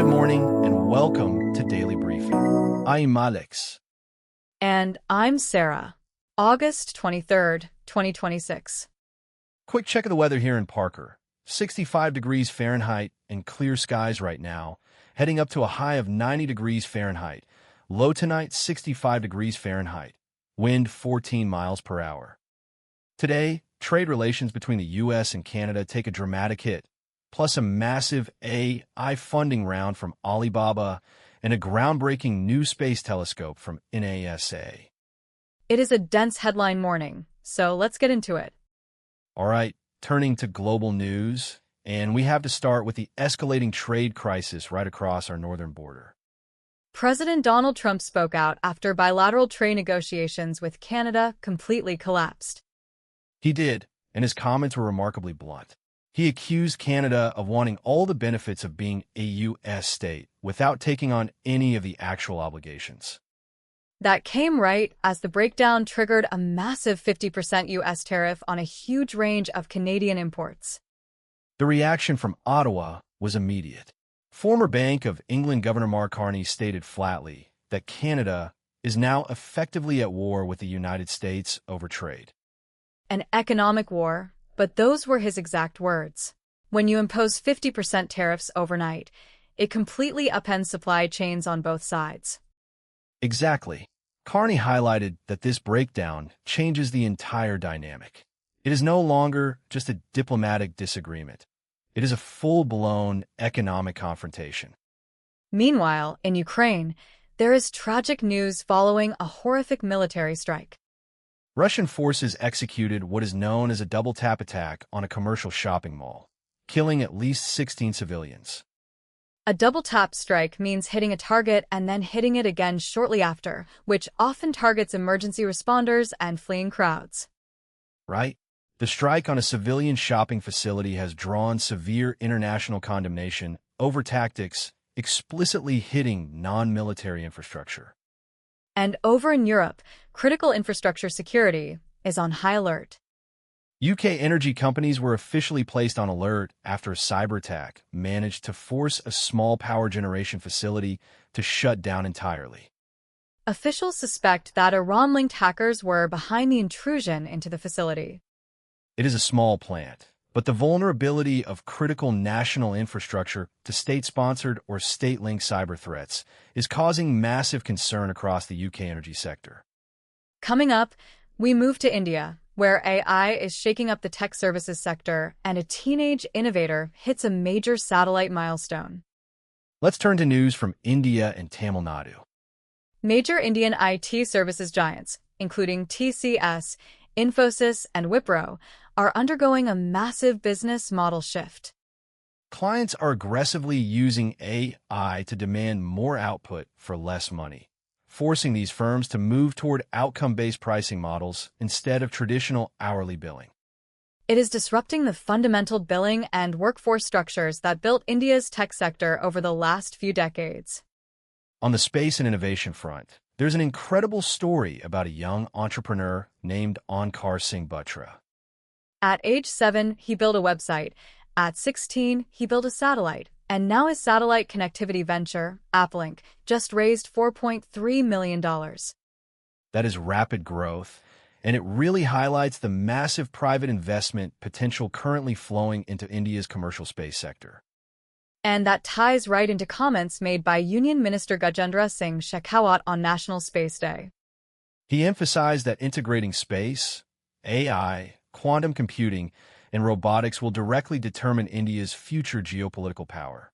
Good morning and welcome to Daily Briefing. I'm Alex. And I'm Sarah. August 23rd, 2026. Quick check of the weather here in Parker. 65 degrees Fahrenheit and clear skies right now, heading up to a high of 90 degrees Fahrenheit. Low tonight, 65 degrees Fahrenheit. Wind 14 miles per hour. Today, trade relations between the U.S. and Canada take a dramatic hit, plus a massive AI funding round from Alibaba and a groundbreaking new space telescope from NASA. It is a dense headline morning, so let's get into it. All right, turning to global news, and we have to start with the escalating trade crisis right across our northern border. President Donald Trump spoke out after bilateral trade negotiations with Canada completely collapsed. He did, and his comments were remarkably blunt. He accused Canada of wanting all the benefits of being a U.S. state without taking on any of the actual obligations. That came right as the breakdown triggered a massive 50% U.S. tariff on a huge range of Canadian imports. The reaction from Ottawa was immediate. Former Bank of England Governor Mark Carney stated flatly that Canada is now effectively at war with the United States over trade. An economic war, but those were his exact words. When you impose 50% tariffs overnight, it completely upends supply chains on both sides. Exactly. Carney highlighted that this breakdown changes the entire dynamic. It is no longer just a diplomatic disagreement. It is a full-blown economic confrontation. Meanwhile, in Ukraine, there is tragic news following a horrific military strike. Russian forces executed what is known as a double-tap attack on a commercial shopping mall, killing at least 16 civilians. A double-tap strike means hitting a target and then hitting it again shortly after, which often targets emergency responders and fleeing crowds. Right? The strike on a civilian shopping facility has drawn severe international condemnation over tactics explicitly hitting non-military infrastructure. And over in Europe, critical infrastructure security is on high alert. UK energy companies were officially placed on alert after a cyber attack managed to force a small power generation facility to shut down entirely. Officials suspect that Iran-linked hackers were behind the intrusion into the facility. It is a small plant, but the vulnerability of critical national infrastructure to state-sponsored or state-linked cyber threats is causing massive concern across the UK energy sector. Coming up, we move to India, where AI is shaking up the tech services sector and a teenage innovator hits a major satellite milestone. Let's turn to news from India and Tamil Nadu. Major Indian IT services giants, including TCS, Infosys, and Wipro, are undergoing a massive business model shift. Clients are aggressively using AI to demand more output for less money, forcing these firms to move toward outcome-based pricing models instead of traditional hourly billing. It is disrupting the fundamental billing and workforce structures that built India's tech sector over the last few decades. On the space and innovation front, there's an incredible story about a young entrepreneur named Onkar Singh Batra. At age 7, he built a website. At 16, he built a satellite. And now his satellite connectivity venture, Applink, just raised $4.3 million. That is rapid growth, and it really highlights the massive private investment potential currently flowing into India's commercial space sector. And that ties right into comments made by Union Minister Gajendra Singh Shekhawat on National Space Day. He emphasized that integrating space, AI, quantum computing, and robotics will directly determine India's future geopolitical power.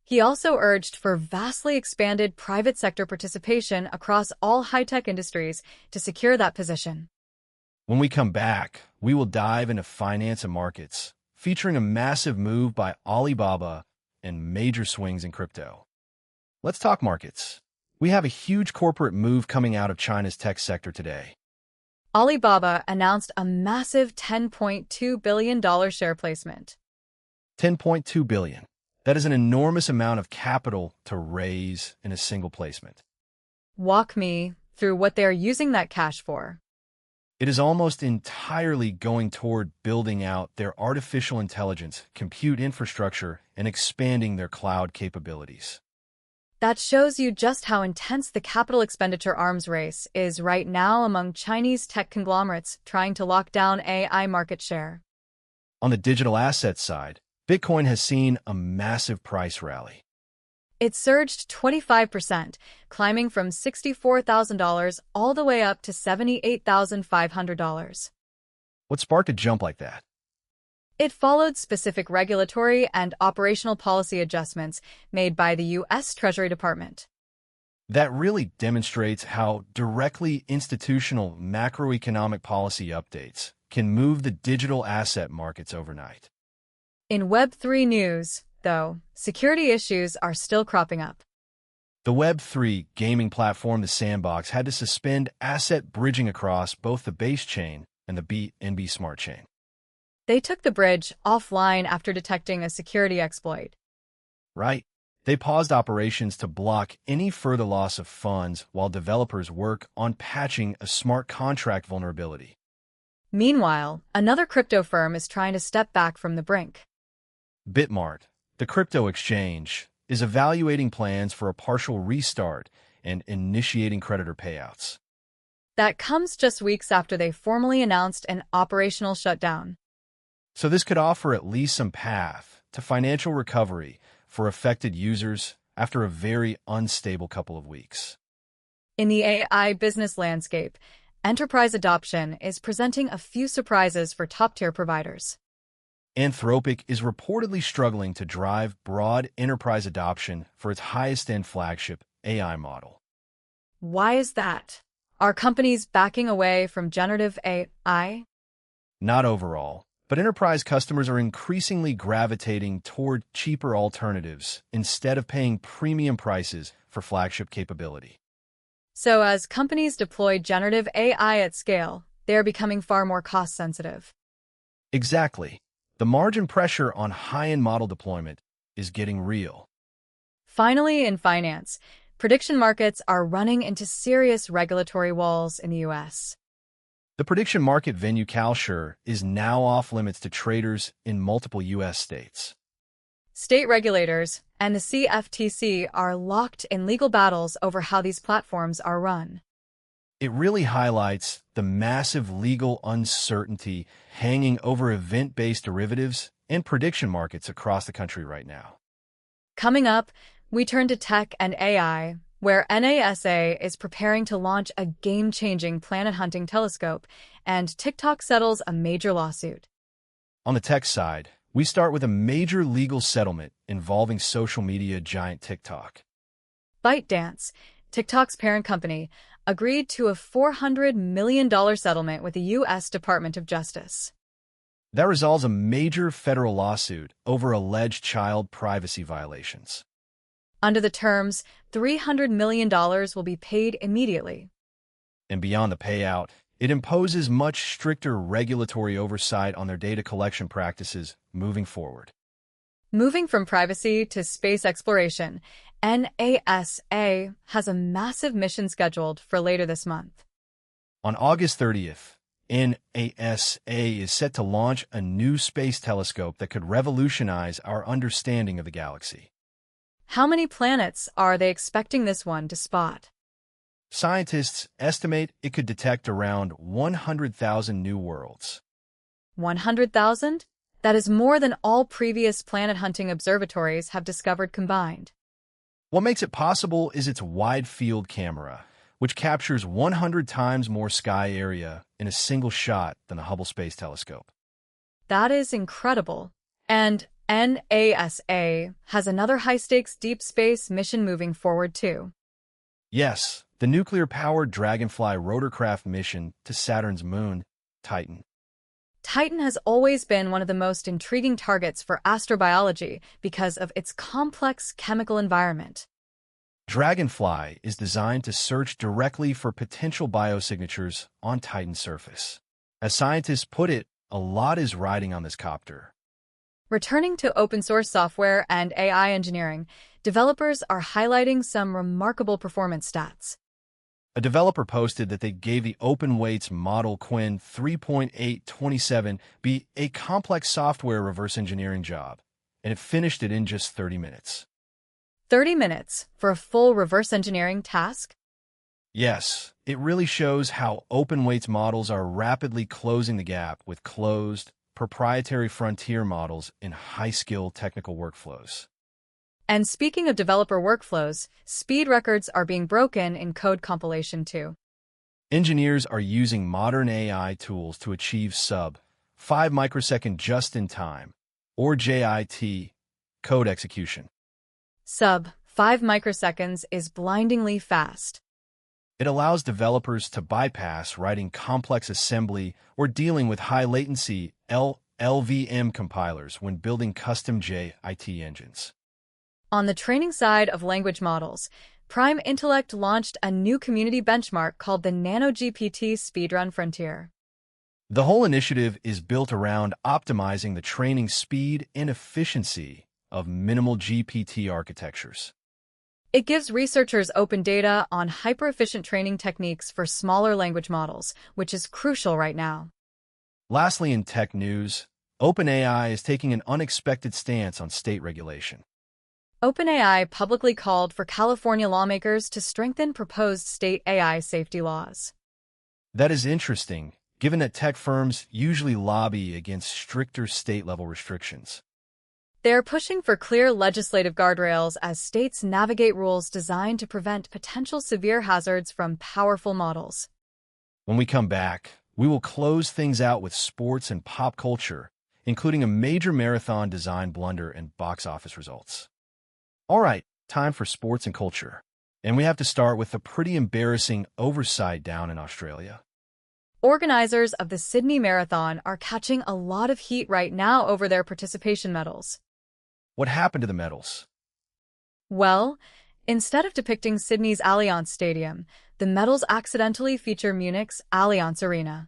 He also urged for vastly expanded private sector participation across all high-tech industries to secure that position. When we come back, we will dive into finance and markets, featuring a massive move by Alibaba and major swings in crypto. Let's talk markets. We have a huge corporate move coming out of China's tech sector today. Alibaba announced a massive $10.2 billion share placement. $10.2 billion. That is an enormous amount of capital to raise in a single placement. Walk me through what they are using that cash for. It is almost entirely going toward building out their artificial intelligence, compute infrastructure, and expanding their cloud capabilities. That shows you just how intense the capital expenditure arms race is right now among Chinese tech conglomerates trying to lock down AI market share. On the digital assets side, Bitcoin has seen a massive price rally. It surged 25%, climbing from $64,000 all the way up to $78,500. What sparked a jump like that? It followed specific regulatory and operational policy adjustments made by the U.S. Treasury Department. That really demonstrates how directly institutional macroeconomic policy updates can move the digital asset markets overnight. In Web3 news, though, security issues are still cropping up. The Web3 gaming platform, The Sandbox, had to suspend asset bridging across both the base chain and the BNB Smart Chain. They took the bridge offline after detecting a security exploit. Right. They paused operations to block any further loss of funds while developers work on patching a smart contract vulnerability. Meanwhile, another crypto firm is trying to step back from the brink. Bitmart, the crypto exchange, is evaluating plans for a partial restart and initiating creditor payouts. That comes just weeks after they formally announced an operational shutdown. So this could offer at least some path to financial recovery for affected users after a very unstable couple of weeks. In the AI business landscape, enterprise adoption is presenting a few surprises for top-tier providers. Anthropic is reportedly struggling to drive broad enterprise adoption for its highest-end flagship AI model. Why is that? Are companies backing away from generative AI? Not overall, but enterprise customers are increasingly gravitating toward cheaper alternatives instead of paying premium prices for flagship capability. So as companies deploy generative AI at scale, they are becoming far more cost-sensitive. Exactly. The margin pressure on high-end model deployment is getting real. Finally, in finance, prediction markets are running into serious regulatory walls in the U.S. The prediction market venue Kalsure is now off-limits to traders in multiple U.S. states. State regulators and the CFTC are locked in legal battles over how these platforms are run. It really highlights the massive legal uncertainty hanging over event-based derivatives and prediction markets across the country right now. Coming up, we turn to tech and AI, where NASA is preparing to launch a game-changing planet-hunting telescope, and TikTok settles a major lawsuit. On the tech side, we start with a major legal settlement involving social media giant TikTok. ByteDance, TikTok's parent company, agreed to a $400 million settlement with the U.S. Department of Justice. That resolves a major federal lawsuit over alleged child privacy violations. Under the terms, $300 million will be paid immediately. And beyond the payout, it imposes much stricter regulatory oversight on their data collection practices moving forward. Moving from privacy to space exploration, NASA has a massive mission scheduled for later this month. On August 30th, NASA is set to launch a new space telescope that could revolutionize our understanding of the galaxy. How many planets are they expecting this one to spot? Scientists estimate it could detect around 100,000 new worlds. 100,000? That is more than all previous planet-hunting observatories have discovered combined. What makes it possible is its wide-field camera, which captures 100 times more sky area in a single shot than the Hubble Space Telescope. That is incredible. And NASA has another high-stakes deep space mission moving forward too. Yes, the nuclear-powered Dragonfly rotorcraft mission to Saturn's moon, Titan. Titan has always been one of the most intriguing targets for astrobiology because of its complex chemical environment. Dragonfly is designed to search directly for potential biosignatures on Titan's surface. As scientists put it, a lot is riding on this copter. Returning to open-source software and AI engineering, developers are highlighting some remarkable performance stats. A developer posted that they gave the OpenWeight's model Quinn 3.827 be a complex software reverse engineering job, and it finished it in just 30 minutes. 30 minutes for a full reverse engineering task? Yes, it really shows how OpenWeight's models are rapidly closing the gap with closed, proprietary frontier models in high-skill technical workflows. And speaking of developer workflows, speed records are being broken in code compilation too. Engineers are using modern AI tools to achieve sub-5 microsecond just-in-time, or JIT, code execution. Sub-5 microseconds is blindingly fast. It allows developers to bypass writing complex assembly or dealing with high-latency LLVM compilers when building custom JIT engines. On the training side of language models, Prime Intellect launched a new community benchmark called the NanoGPT Speedrun Frontier. The whole initiative is built around optimizing the training speed and efficiency of minimal GPT architectures. It gives researchers open data on hyper-efficient training techniques for smaller language models, which is crucial right now. Lastly, in tech news, OpenAI is taking an unexpected stance on state regulation. OpenAI publicly called for California lawmakers to strengthen proposed state AI safety laws. That is interesting, given that tech firms usually lobby against stricter state-level restrictions. They are pushing for clear legislative guardrails as states navigate rules designed to prevent potential severe hazards from powerful models. When we come back, we will close things out with sports and pop culture, including a major marathon design blunder and box office results. All right, time for sports and culture. And we have to start with a pretty embarrassing oversight down in Australia. Organizers of the Sydney Marathon are catching a lot of heat right now over their participation medals. What happened to the medals? Well, instead of depicting Sydney's Allianz Stadium, the medals accidentally feature Munich's Allianz Arena.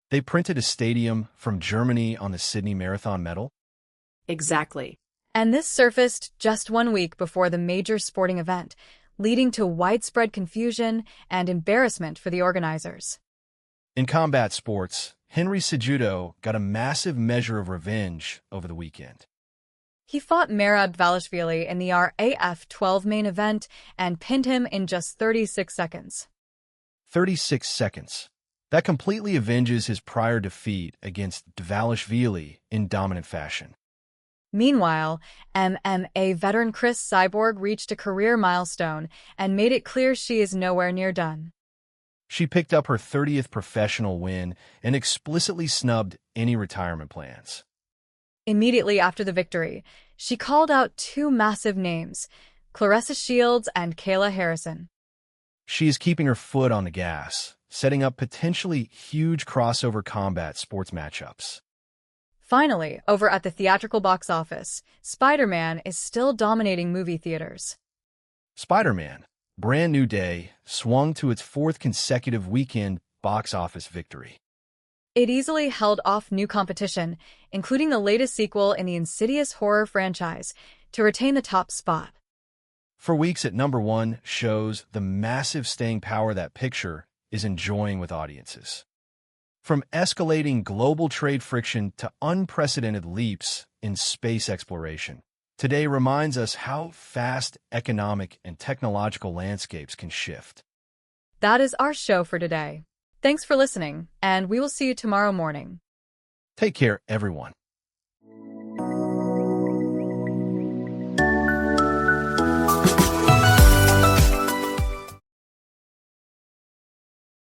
They printed a stadium from Germany on the Sydney Marathon medal? Exactly. And this surfaced just 1 week before the major sporting event, leading to widespread confusion and embarrassment for the organizers. In combat sports, Henry Cejudo got a massive measure of revenge over the weekend. He fought Merab Dvalishvili in the RAF 12 main event and pinned him in just 36 seconds. 36 seconds. That completely avenges his prior defeat against Dvalishvili in dominant fashion. Meanwhile, MMA veteran Chris Cyborg reached a career milestone and made it clear she is nowhere near done. She picked up her 30th professional win and explicitly snubbed any retirement plans. Immediately after the victory, she called out 2 massive names, Claressa Shields and Kayla Harrison. She is keeping her foot on the gas, setting up potentially huge crossover combat sports matchups. Finally, over at the theatrical box office, Spider-Man is still dominating movie theaters. Spider-Man, Brand New Day, swung to its 4th consecutive weekend box office victory. It easily held off new competition, including the latest sequel in the Insidious horror franchise, to retain the top spot. For weeks at number 1 shows the massive staying power that picture is enjoying with audiences. From escalating global trade friction to unprecedented leaps in space exploration, today reminds us how fast economic and technological landscapes can shift. That is our show for today. Thanks for listening, and we will see you tomorrow morning. Take care, everyone.